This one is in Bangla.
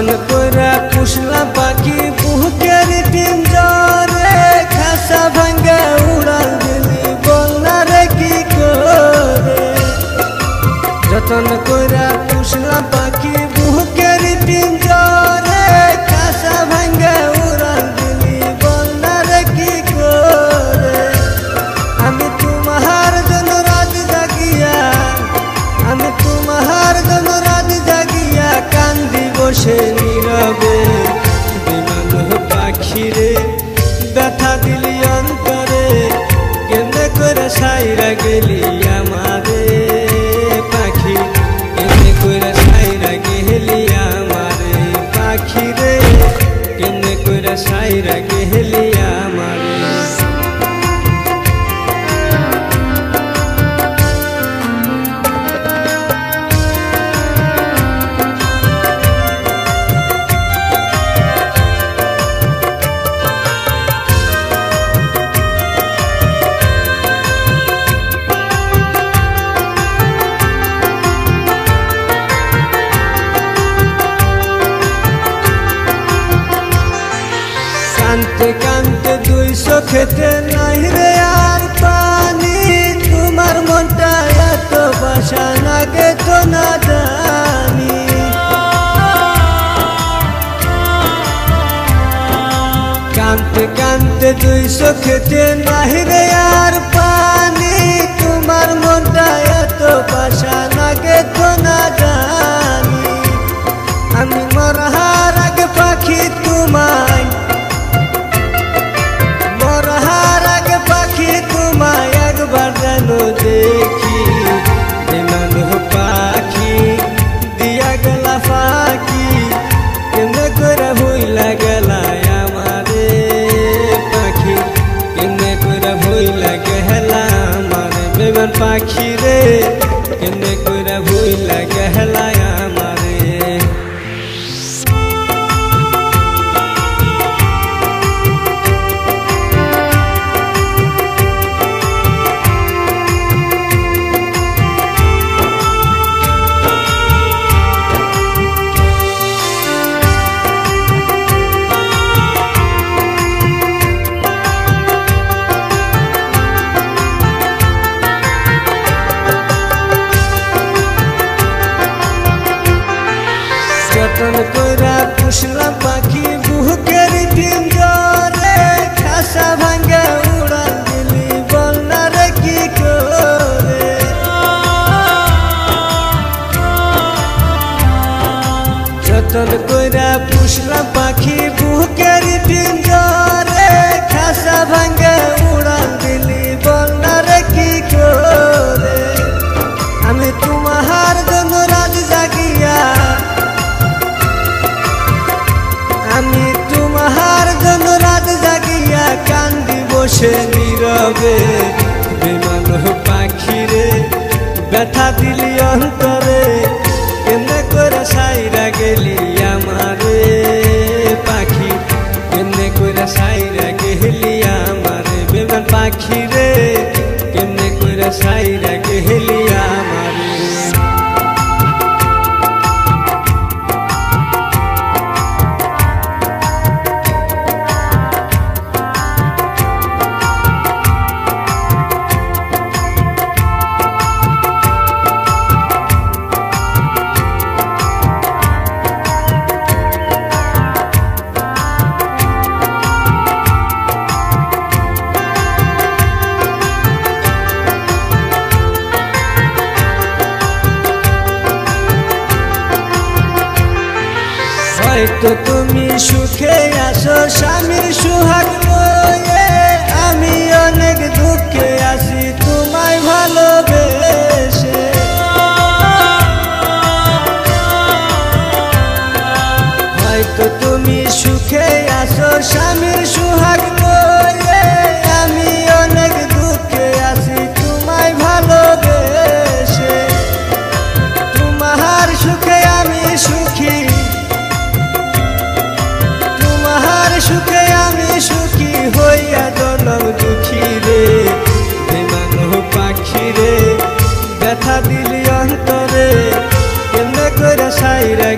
যতন কইরা পুষলাম পাখি বুকের পিঞ্জরে খাসা ভাঙ্গা উড়াল দিলি বলনা রে কি করে। যতন কইরা পুষলাম পাখি বুকের পিঞ্জরে খাসা ভাঙ্গা উড়াল দিলি বলনা রে কি করে। আমি তোমার জন্য রাত জাগিয়া, আমি তোমার জন্য রাত জাগিয়া কান্দি বসে নীরবে। বিমান পাখিরে ব্যথা দিলি অন্তরে, কেমনে করে সাইরা গেলি আমারে পাখি, কেমনে করে সাইরা গেলি আমারে পাখিরে, কেমনে করে সাইরা গেলি আমারে। কানতে কানতে দুই চোখেতে নাই রে আর পানি, তোমার মনটা এত বাসা লাগে তো না জানি। কানতে কানতে দুই চোখেতে নাই রে আর পানি, তোমার মনটা এত বাসা লাগে তো না জানি। আমি মরার আগে পাখি তোমায়, একবার যেন দেখি। বিমান পাখি দিয়া গেলা ফাঁকি, কেমনে করে ভুইলা গেলা আমারে পাখি, কেমনে করে ভুইলা গেলা আমারে। বিমান পাখি রে কেমনে করে ভুইলা গেলা আমারে। যতন কইরা পুষলাম পাখি বুকের পিঞ্জরে খাসা ভাঙ্গা উড়াল দিলি বলনা রে কি করে। যতন কইরা পুষলাম পাখি বুকের পিঞ্জরে খাসা ভাঙ্গা উড়াল দিলি বলনা রে কি করে। আমি তোমার জন্য রাত জাগিয়া, আমি তোমার জন্য রাত জাগিয়া কান্দি বসে নীরবে। বিমান পাখিরে ব্যথা দিলি অন্তরে, কেমনে করে সাইরা গেলি আমারে পাখি, কেমনে করে সাইরা গেলি আমারে। বিমান পাখিরে কেমনে করে সাইরা গেলি আমারে। হয়তো তুমি সুখে আছো স্বামীর সুহাগ লয়ে, আমি অনেক দুঃখে আছি তোমায় ভালোবেসে। হয়তো তুমি সুখে আছো স্বামীর সুহাগ লয়ে, আমি অনেক দুঃখে আছি তোমায় ভালোবেসে। তোমার সুখে আমি সুখী, সুখে আমি সুখী হইয়া জনম দুঃখী রে। বিমান পাখি রে ব্যথা দিলি অন্তরে, কেমনে করে সাইরা